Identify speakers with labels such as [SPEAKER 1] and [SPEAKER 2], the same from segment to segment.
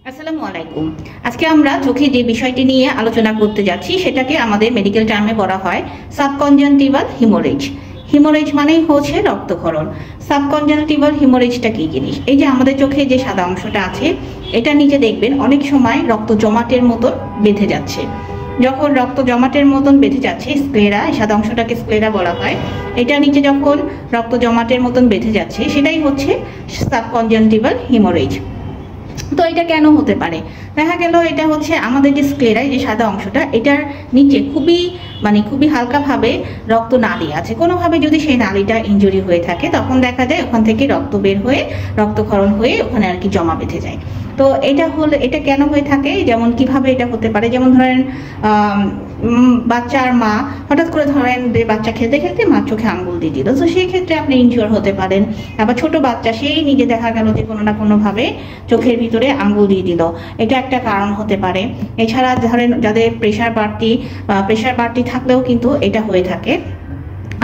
[SPEAKER 1] আসসালামু আলাইকুম। আজকে আমরা চোখে যে বিষয়টি নিয়ে আলোচনা করতে যাচ্ছি সেটাকে আমাদের মেডিকেল টার্মে বলা হয় সাবকনজাংটিভাল হিমোরেজ। হিমোরেজ মানেই হচ্ছে রক্তক্ষরণ। সাবকনজাংটিভাল হিমোরেজটা কি জিনিস? এই যে আমাদের চোখে যে সাদা অংশটা আছে, এটা নিচে দেখবেন অনেক সময় রক্ত জমাটের মতন বেঁধে যাচ্ছে। যখন রক্ত জমাটের মতন বেঁধে যাচ্ছে, স্ক্লেরা, সাদা অংশটাকে স্ক্লেরা বলা হয়, এটা নিচে যখন রক্ত জমাটের মতন বেঁধে যাচ্ছে সেটাই হচ্ছে সাবকনজাংটিভাল হিমোরেজ। তো এটা কেন হতে পারে? দেখা গেল এটা হচ্ছে আমাদের যে স্ক্লেরায় যে সাদা অংশটা, এটার নিচে খুবই হালকাভাবে রক্ত নালী আছে। কোনোভাবে যদি সেই নালীটা ইনজুরি হয়ে থাকে তখন দেখা যায় ওখান থেকে রক্ত বের হয়ে রক্তক্ষরণ হয়ে ওখানে আর কি জমা বেঁধে যায়। তো এটা কেন হয়ে থাকে, যেমন কিভাবে এটা হতে পারে, যেমন ধরেন বাচ্চার মা হঠাৎ করে ধরেন যে বাচ্চা খেলতে খেলতে মার চোখে আঙ্গুল দিয়ে দিল, তো সেই ক্ষেত্রে আপনি ইনজিওর হতে পারেন। আবার ছোট বাচ্চা সেই নিজে দেখা গেল যে কোনো না কোনোভাবে চোখের ভিতরে আঙ্গুল দিয়ে দিল, এটা একটা কারণ হতে পারে। এছাড়া ধরেন যাদের প্রেশার বাড়তি থাকলেও কিন্তু এটা হয়ে থাকে।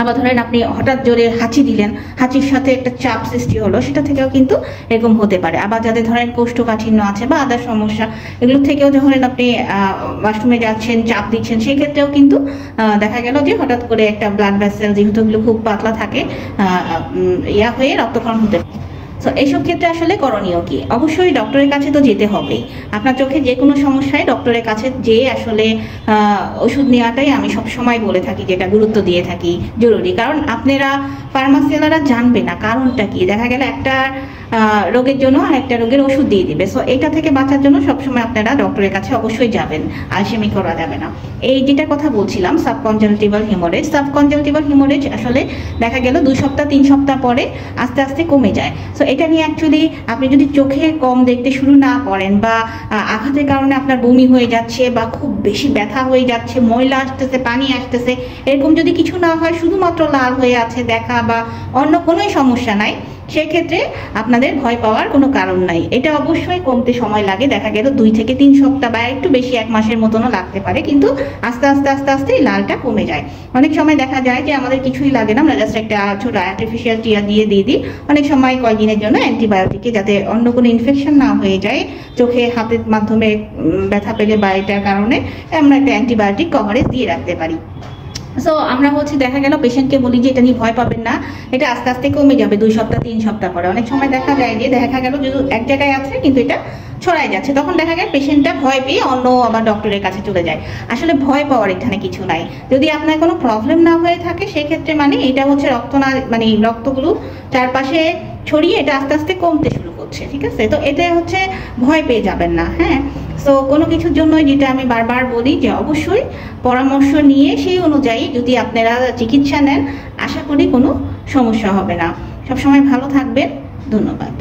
[SPEAKER 1] আবার ধরেন আপনি হঠাৎ জোরে হাঁচি দিলেন, হাঁচির সাথে একটা চাপ সৃষ্টি হলো, সেটা থেকেও কিন্তু এরকম হতে পারে। আবার যাদের ধরেন কোষ্ঠকাঠিন্য আছে বা আদার সমস্যা, এগুলো থেকেও যখন আপনি ওয়াশরুমে যাচ্ছেন, চাপ দিচ্ছেন, সেই ক্ষেত্রেও কিন্তু দেখা গেল যে হঠাৎ করে একটা ব্লাড ভেসেল, যেহেতু এগুলো খুব পাতলা থাকে, হয়ে রক্তক্ষরণ হতে পারে। তো এইসব ক্ষেত্রে আসলে করণীয় কি? অবশ্যই ডক্টরের কাছে তো যেতে হবেই। আপনার চোখে যে কোনো সমস্যায় ডক্টরের কাছে যেয়ে আসলে ওষুধ নেওয়াটাই আমি সব সময় বলে থাকি, যেটা গুরুত্ব দিয়ে থাকি, জরুরি। কারণ আপনারা ফার্মাসিওয়ালারা জানবে না কারণটা কি, দেখা গেল একটা রোগের জন্য আর একটা রোগের ওষুধ দিয়ে দিবে। সো এটা থেকে বাঁচার জন্য সবসময় আপনারা ডক্টরের কাছে অবশ্যই যাবেন, আলসেমি করা যাবে না। এই যেটা কথা বলছিলাম সাবকনজাংটিভাল হিমোরেজ আসলে দেখা গেল 2 সপ্তাহ 3 সপ্তাহ পরে আস্তে আস্তে কমে যায়। সো এটা নিয়ে অ্যাকচুয়ালি আপনি যদি চোখে কম দেখতে শুরু না করেন, বা আঘাতের কারণে আপনার বমি হয়ে যাচ্ছে, বা খুব বেশি ব্যথা হয়ে যাচ্ছে, ময়লা আসতেছে, পানি আসতেছে, এরকম যদি কিছু না হয়, শুধুমাত্র লাল হয়ে আছে দেখা বা অন্য কোনো সমস্যা নাই, সেক্ষেত্রে আপনাদের ভয় পাওয়ার কোনো কারণ নাই। এটা অবশ্যই কমতে সময় লাগে, দেখা গেল 2 থেকে 3 সপ্তাহ বা একটু বেশি 1 মাসের মতনও লাগতে পারে, কিন্তু আস্তে আস্তে এই লালটা কমে যায়। অনেক সময় দেখা যায় যে আমাদের কিছুই লাগে না, আমরা জাস্ট একটা ছোট আর্টিফিশিয়াল টিয়া দিয়ে দিই, অনেক সময় কয়েকদিনের জন্য অ্যান্টিবায়োটিকে, যাতে অন্য কোনো ইনফেকশন না হয়ে যায় চোখে হাতের মাধ্যমে ব্যথা পেলে বা এটার কারণে, আমরা একটা অ্যান্টিবায়োটিক কভারেজ দিয়ে রাখতে পারি। সো আমরা দেখা গেল পেশেন্টকে বলি যে এটা নিয়ে ভয় পাবেন না, এটা আস্তে আস্তে কমে যাবে 2 সপ্তাহ 3 সপ্তাহ পরে। অনেক সময় দেখা যায় যে দেখা গেল যদি এক জায়গায় আছে কিন্তু এটা ছড়াই যাচ্ছে, তখন দেখা যায় পেশেন্টটা ভয় পেয়ে অন্য আবার ডক্টরের কাছে চলে যায়। আসলে ভয় পাওয়ার এখানে কিছু নাই। যদি আপনার কোনো প্রবলেম না হয়ে থাকে সেক্ষেত্রে এটা হচ্ছে রক্তগুলো চারপাশে ছড়িয়ে এটা আস্তে আস্তে কমতে শুরু করছে, ঠিক আছে? তো এতে হচ্ছে ভয় পেয়ে যাবেন না, হ্যাঁ। সো কোনো কিছুর জন্য যেটা আমি বারবার বলি যে অবশ্যই পরামর্শ নিয়ে সেই অনুযায়ী যদি আপনারা চিকিৎসা নেন, আশা করি কোনো সমস্যা হবে না। সবসময় ভালো থাকবেন। ধন্যবাদ।